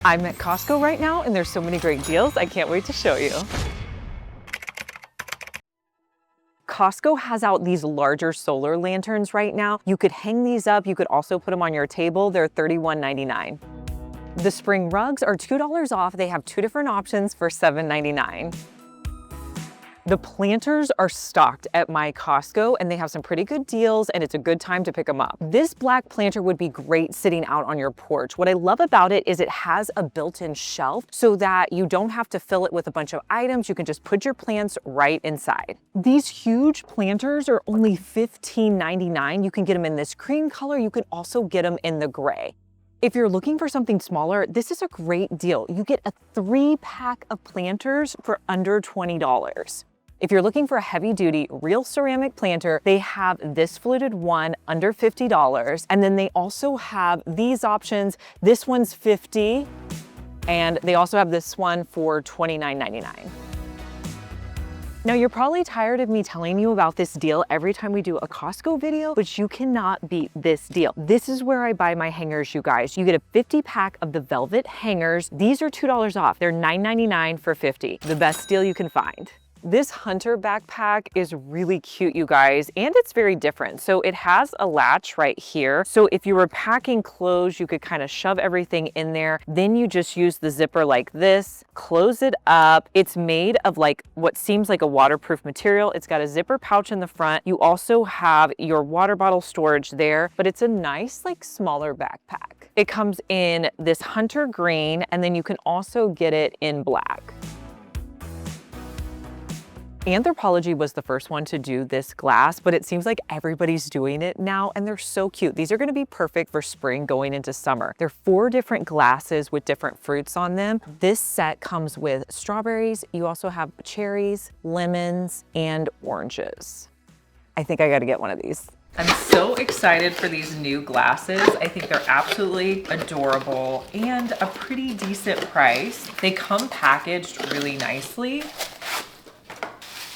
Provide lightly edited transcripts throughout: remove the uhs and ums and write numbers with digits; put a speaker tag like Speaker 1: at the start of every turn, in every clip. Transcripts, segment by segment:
Speaker 1: I'm at Costco right now and there's so many great deals. I can't wait to show you. Costco has out these larger solar lanterns right now. You could hang these up. You could also put them on your table. They're $31.99. The spring rugs are $2 off. They have two different options for $7.99. The planters are stocked at my Costco and they have some pretty good deals and it's a good time to pick them up. This black planter would be great sitting out on your porch. What I love about it is it has a built-in shelf so that you don't have to fill it with a bunch of items. You can just put your plants right inside. These huge planters are only $15.99. You can get them in this cream color. You can also get them in the gray. If you're looking for something smaller, this is a great deal. You get a 3-pack of planters for under $20. If you're looking for a heavy-duty, real ceramic planter, they have this fluted one under $50. And then they also have these options. This one's $50, and they also have this one for $29.99. Now, you're probably tired of me telling you about this deal every time we do a Costco video, but you cannot beat this deal. This is where I buy my hangers, you guys. You get a 50-pack of the velvet hangers. These are $2 off. They're $9.99 for 50. The best deal you can find. This hunter backpack is really cute, you guys, and it's very different. So it has a latch right here. So if you were packing clothes, you could kind of shove everything in there. Then you just use the zipper like this, close it up. It's made of like what seems like a waterproof material. It's got a zipper pouch in the front. You also have your water bottle storage there, but it's a nice, like, smaller backpack. It comes in this hunter green, and then you can also get it in black. Anthropologie was the first one to do this glass, but it seems like everybody's doing it now, and they're so cute. These are gonna be perfect for spring going into summer. They're 4 different glasses with different fruits on them. This set comes with strawberries. You also have cherries, lemons, and oranges. I think I gotta get one of these. I'm so excited for these new glasses. I think they're absolutely adorable and a pretty decent price. They come packaged really nicely.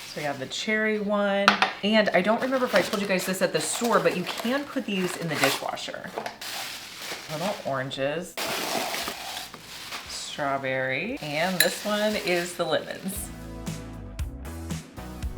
Speaker 1: So we have the cherry one, and I don't remember if I told you guys this at the store, but you can put these in the dishwasher. Little oranges, strawberry, and this one is the lemons.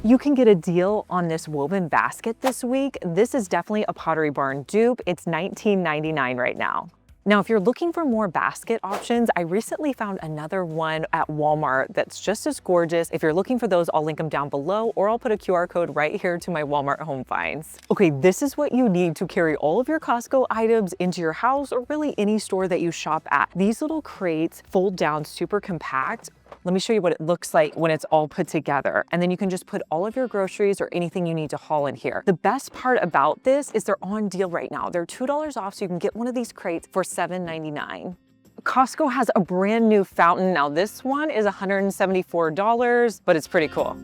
Speaker 1: You can get a deal on this woven basket this week. This is definitely a Pottery Barn dupe. It's $19.99 right now. Now, if you're looking for more basket options, I recently found another one at Walmart that's just as gorgeous. If you're looking for those, I'll link them down below, or I'll put a QR code right here to my Walmart home finds. Okay, this is what you need to carry all of your Costco items into your house, or really any store that you shop at. These little crates fold down super compact. Let me show you what it looks like when it's all put together. And then you can just put all of your groceries or anything you need to haul in here. The best part about this is they're on deal right now. They're $2 off, so you can get one of these crates for $7.99. Costco has a brand new fountain. Now this one is $174, but it's pretty cool.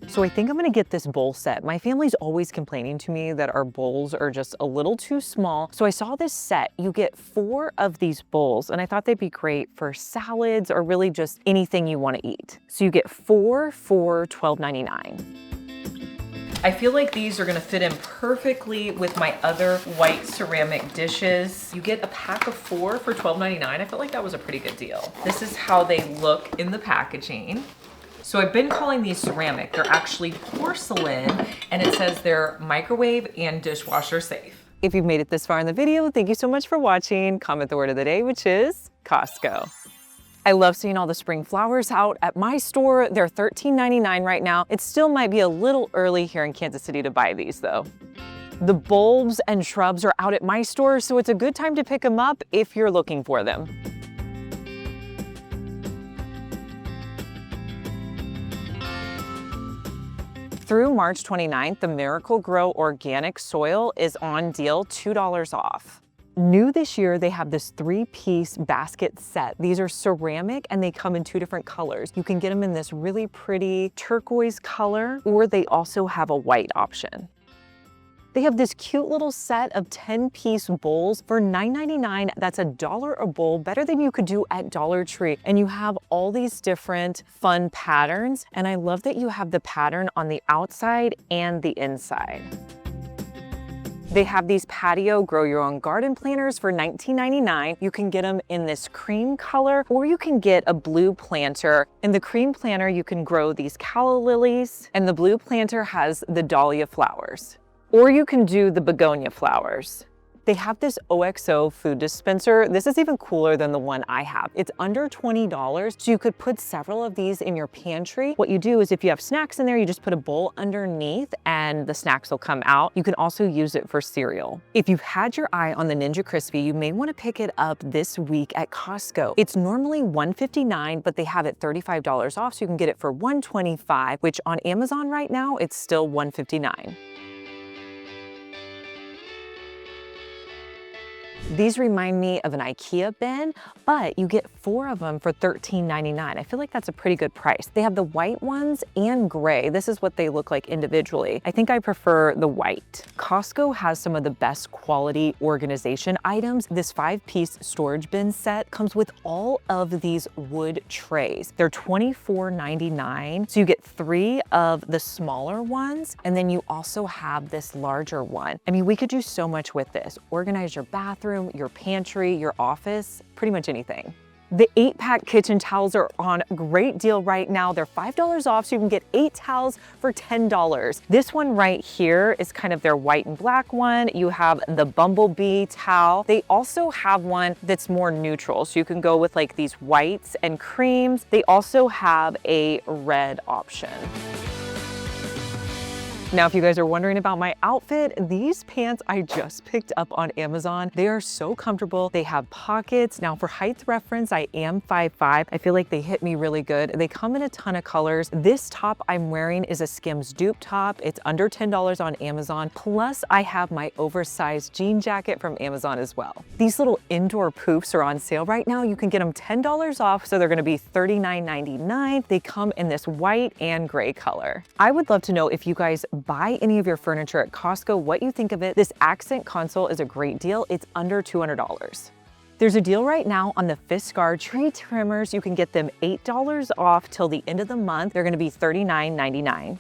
Speaker 1: So I think I'm gonna get this bowl set. My family's always complaining to me that our bowls are just a little too small. So I saw this set. You get 4 of these bowls, and I thought they'd be great for salads or really just anything you wanna eat. So you get 4 for $12.99. I feel like these are gonna fit in perfectly with my other white ceramic dishes. You get a pack of 4 for $12.99. I felt like that was a pretty good deal. This is how they look in the packaging. So I've been calling these ceramic. They're actually porcelain, and it says they're microwave and dishwasher safe. If you've made it this far in the video, thank you so much for watching. Comment the word of the day, which is Costco. I love seeing all the spring flowers out at my store. They're $13.99 right now. It still might be a little early here in Kansas City to buy these though. The bulbs and shrubs are out at my store, so it's a good time to pick them up if you're looking for them. Through March 29th, the Miracle Grow organic soil is on deal, $2 off. New this year, they have this 3-piece basket set. These are ceramic and they come in 2 different colors. You can get them in this really pretty turquoise color, or they also have a white option. They have this cute little set of 10-piece bowls for $9.99. That's $1 a bowl, better than you could do at Dollar Tree. And you have all these different fun patterns. And I love that you have the pattern on the outside and the inside. They have these patio grow your own garden planters for $19.99. You can get them in this cream color, or you can get a blue planter. In the cream planter, you can grow these calla lilies, and the blue planter has the dahlia flowers. Or you can do the begonia flowers. They have this OXO food dispenser. This is even cooler than the one I have. It's under $20, so you could put several of these in your pantry. What you do is if you have snacks in there, you just put a bowl underneath and the snacks will come out. You can also use it for cereal. If you've had your eye on the Ninja Crispy, you may want to pick it up this week at Costco. It's normally $159, but they have it $35 off, so you can get it for $125, which on Amazon right now, it's still $159. These remind me of an IKEA bin, but you get 4 of them for $13.99. I feel like that's a pretty good price. They have the white ones and gray. This is what they look like individually. I think I prefer the white. Costco has some of the best quality organization items. This 5-piece storage bin set comes with all of these wood trays. They're $24.99, so you get 3 of the smaller ones, and then you also have this larger one. I mean, we could do so much with this. Organize your bathroom, your pantry, your office, pretty much anything. The 8-pack kitchen towels are on a great deal right now. They're $5 off, so you can get 8 towels for $10. This one right here is kind of their white and black one. You have the bumblebee towel. They also have one that's more neutral, so you can go with like these whites and creams. They also have a red option. Now, if you guys are wondering about my outfit, these pants I just picked up on Amazon. They are so comfortable. They have pockets. Now, for height reference, I am 5'5". I feel like they hit me really good. They come in a ton of colors. This top I'm wearing is a Skims dupe top. It's under $10 on Amazon. Plus, I have my oversized jean jacket from Amazon as well. These little indoor poofs are on sale right now. You can get them $10 off, so they're gonna be $39.99. They come in this white and gray color. I would love to know if you guys buy any of your furniture at Costco, what you think of it. This accent console is a great deal. It's under $200. There's a deal right now on the Fiskars tree trimmers. You can get them $8 off till the end of the month. They're gonna be $39.99.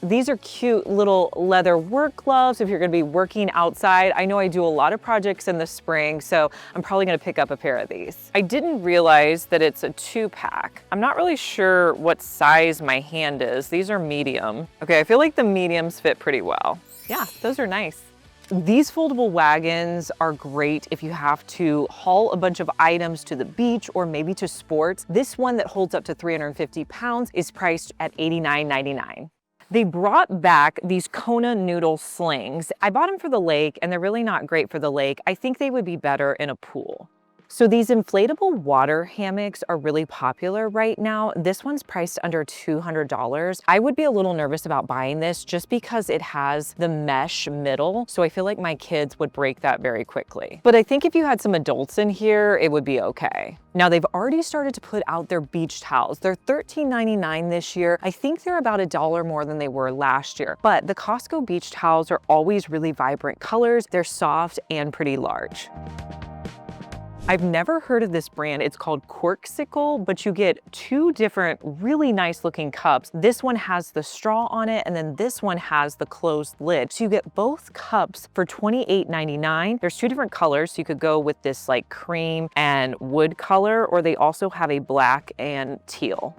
Speaker 1: These are cute little leather work gloves if you're gonna be working outside. I know I do a lot of projects in the spring, so I'm probably gonna pick up a pair of these. I didn't realize that it's a 2-pack. I'm not really sure what size my hand is. These are medium. Okay, I feel like the mediums fit pretty well. Yeah, those are nice. These foldable wagons are great if you have to haul a bunch of items to the beach or maybe to sports. This one that holds up to 350 pounds is priced at $89.99. They brought back these Kona noodle slings. I bought them for the lake and they're really not great for the lake. I think they would be better in a pool. So these inflatable water hammocks are really popular right now. This one's priced under $200. I would be a little nervous about buying this just because it has the mesh middle. So I feel like my kids would break that very quickly. But I think if you had some adults in here, it would be okay. Now they've already started to put out their beach towels. They're $13.99 this year. I think they're about $1 more than they were last year. But the Costco beach towels are always really vibrant colors. They're soft and pretty large. I've never heard of this brand. It's called Corksicle, but you get 2 different really nice looking cups. This one has the straw on it, and then this one has the closed lid. So you get both cups for $28.99. There's 2 different colors, so you could go with this like cream and wood color, or they also have a black and teal.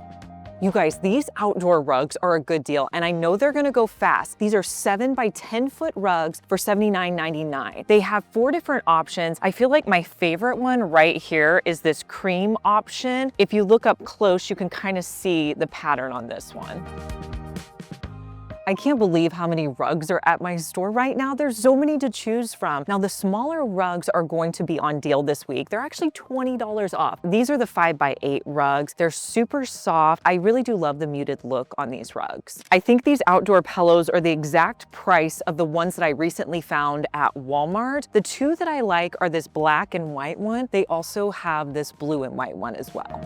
Speaker 1: You guys, these outdoor rugs are a good deal, and I know they're gonna go fast. These are 7 by 10 foot rugs for $79.99. They have 4 different options. I feel like my favorite one right here is this cream option. If you look up close, you can kind of see the pattern on this one. I can't believe how many rugs are at my store right now. There's so many to choose from. Now the smaller rugs are going to be on deal this week. They're actually $20 off. These are the 5x8 rugs. They're super soft. I really do love the muted look on these rugs. I think these outdoor pillows are the exact price of the ones that I recently found at Walmart. The 2 that I like are this black and white one. They also have this blue and white one as well.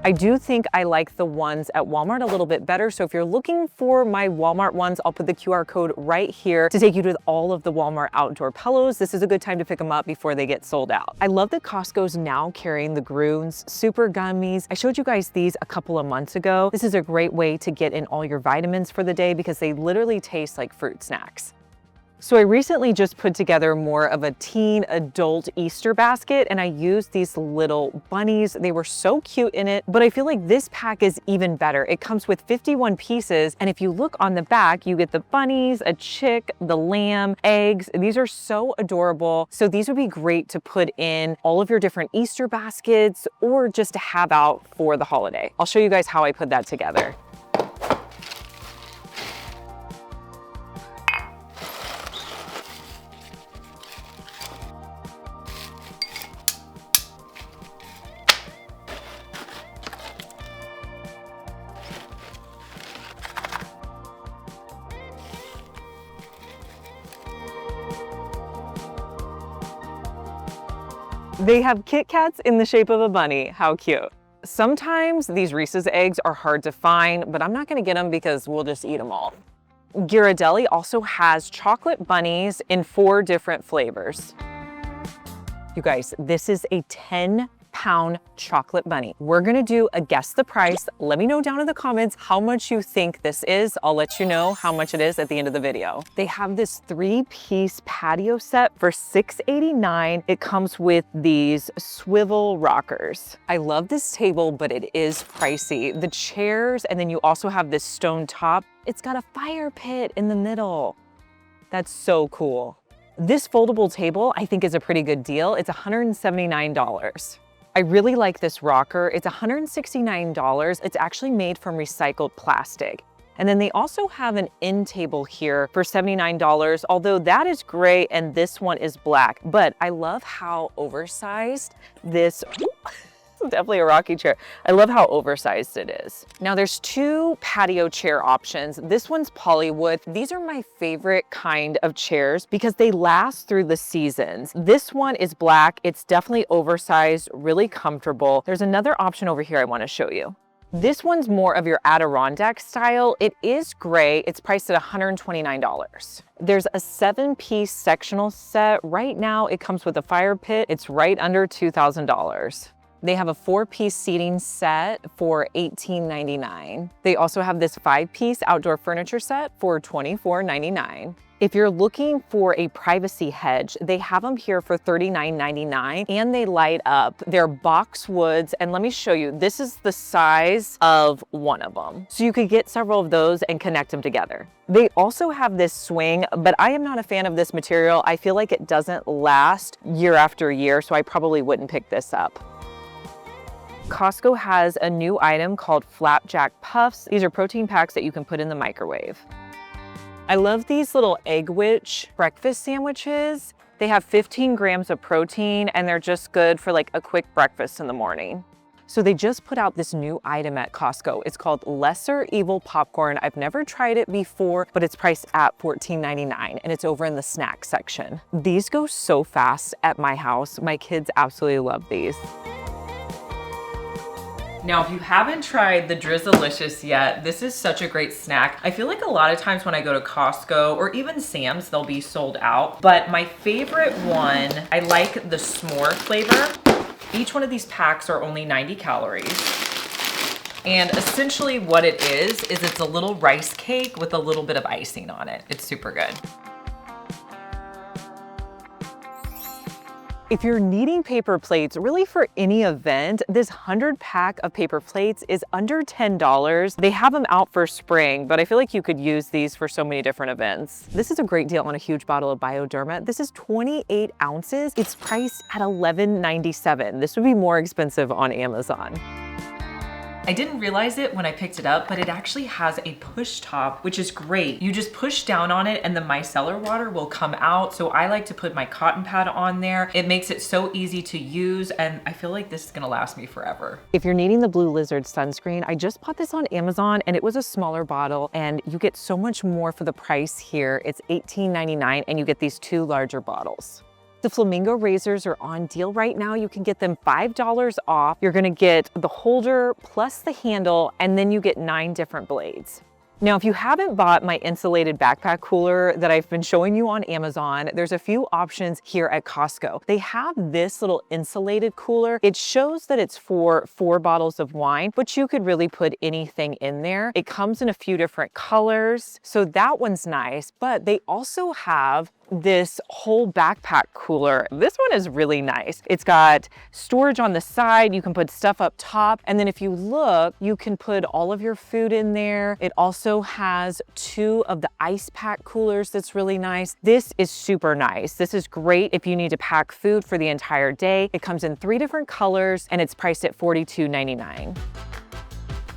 Speaker 1: I do think I like the ones at Walmart a little bit better. So if you're looking for my Walmart ones, I'll put the QR code right here to take you to all of the Walmart outdoor pillows. This is a good time to pick them up before they get sold out. I love that Costco's now carrying the Groons Super Gummies. I showed you guys these a couple of months ago. This is a great way to get in all your vitamins for the day because they literally taste like fruit snacks. So I recently just put together more of a teen adult Easter basket, and I used these little bunnies. They were so cute in it, but I feel like this pack is even better. It comes with 51 pieces, and if you look on the back, you get the bunnies, a chick, the lamb, eggs. These are so adorable. So these would be great to put in all of your different Easter baskets or just to have out for the holiday. I'll show you guys how I put that together. They have Kit Kats in the shape of a bunny. How cute. Sometimes these Reese's eggs are hard to find, but I'm not gonna get them because we'll just eat them all. Ghirardelli also has chocolate bunnies in 4 different flavors. You guys, this is a 10-pound chocolate bunny. We're gonna do a guess the price. Let me know down in the comments how much you think this is. I'll let you know how much it is at the end of the video. They have this 3-piece patio set for $6.89. It comes with these swivel rockers. I love this table, but it is pricey. The chairs, and then you also have this stone top. It's got a fire pit in the middle. That's so cool. This foldable table, I think, is a pretty good deal. It's $179. I really like this rocker. It's $169. It's actually made from recycled plastic. And then they also have an end table here for $79, although that is gray and this one is black. But I love how oversized this definitely a rocky chair. I love how oversized it is. Now there's 2 patio chair options. This one's polywood. These are my favorite kind of chairs because they last through the seasons. This one is black. It's definitely oversized, really comfortable. There's another option over here I want to show you. This one's more of your Adirondack style. It is gray. It's priced at $129. There's a 7-piece sectional set. Right now it comes with a fire pit. It's right under $2,000. They have a 4-piece seating set for $18.99. They also have this 5-piece outdoor furniture set for $24.99. If you're looking for a privacy hedge, they have them here for $39.99 and they light up. They're boxwoods, and let me show you. This is the size of one of them. So you could get several of those and connect them together. They also have this swing, but I am not a fan of this material. I feel like it doesn't last year after year, so I probably wouldn't pick this up. Costco has a new item called Flapjack Puffs. These are protein packs that you can put in the microwave. I love these little Egg Witch breakfast sandwiches. They have 15 grams of protein and they're just good for like a quick breakfast in the morning. So they just put out this new item at Costco. It's called Lesser Evil Popcorn. I've never tried it before, but it's priced at $14.99 and it's over in the snack section. These go so fast at my house. My kids absolutely love these. Now, if you haven't tried the Drizzlicious yet, this is such a great snack. I feel like a lot of times when I go to Costco or even Sam's, they'll be sold out. But my favorite one, I like the s'more flavor. Each one of these packs are only 90 calories. And essentially what it is it's a little rice cake with a little bit of icing on it. It's super good. If you're needing paper plates, really for any event, this 100-pack of paper plates is under $10. They have them out for spring, but I feel like you could use these for so many different events. This is a great deal on a huge bottle of Bioderma. This is 28 ounces. It's priced at $11.97. This would be more expensive on Amazon. I didn't realize it when I picked it up, but it actually has a push top, which is great. You just push down on it and the micellar water will come out. So I like to put my cotton pad on there. It makes it so easy to use, and I feel like this is gonna last me forever. If you're needing the Blue Lizard sunscreen, I just bought this on Amazon and it was a smaller bottle and you get so much more for the price here. It's $18.99 and you get these 2 larger bottles. The Flamingo razors are on deal right now. You can get them $5 off. You're gonna get the holder plus the handle, and then you get 9 different blades. Now, if you haven't bought my insulated backpack cooler that I've been showing you on Amazon, there's a few options here at Costco. They have this little insulated cooler. It shows that it's for 4 bottles of wine, but you could really put anything in there. It comes in a few different colors, so that one's nice, but they also have this whole backpack cooler. This one is really nice. It's got storage on the side. You can put stuff up top. And then if you look, you can put all of your food in there. It also has 2 of the ice pack coolers. That's really nice. This is super nice. This is great if you need to pack food for the entire day. It comes in 3 different colors and it's priced at $42.99.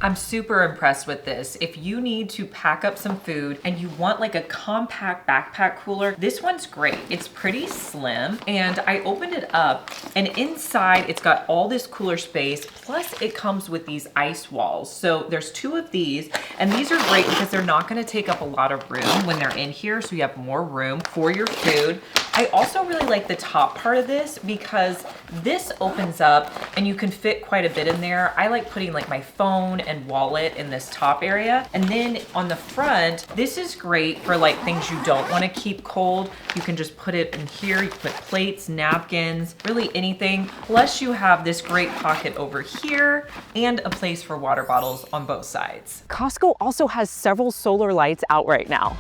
Speaker 1: I'm super impressed with this. If you need to pack up some food and you want like a compact backpack cooler, this one's great. It's pretty slim, and I opened it up and inside it's got all this cooler space, plus it comes with these ice walls. So there's 2 of these, and these are great because they're not gonna take up a lot of room when they're in here, so you have more room for your food. I also really like the top part of this because this opens up and you can fit quite a bit in there. I like putting like my phone and wallet in this top area. And then on the front, this is great for like things you don't want to keep cold. You can just put it in here. You can put plates, napkins, really anything. Plus you have this great pocket over here and a place for water bottles on both sides. Costco also has several solar lights out right now.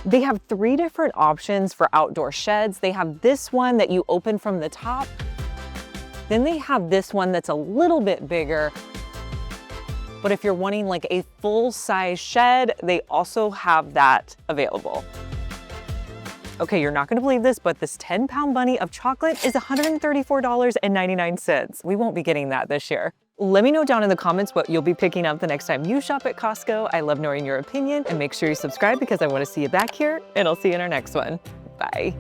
Speaker 1: They have 3 different options for outdoor sheds. They have this one that you open from the top. Then they have this one that's a little bit bigger. But if you're wanting like a full-size shed, they also have that available. Okay, you're not gonna believe this, but this 10-pound bunny of chocolate is $134.99. We won't be getting that this year. Let me know down in the comments what you'll be picking up the next time you shop at Costco. I love knowing your opinion, and make sure you subscribe because I want to see you back here, and I'll see you in our next one. Bye.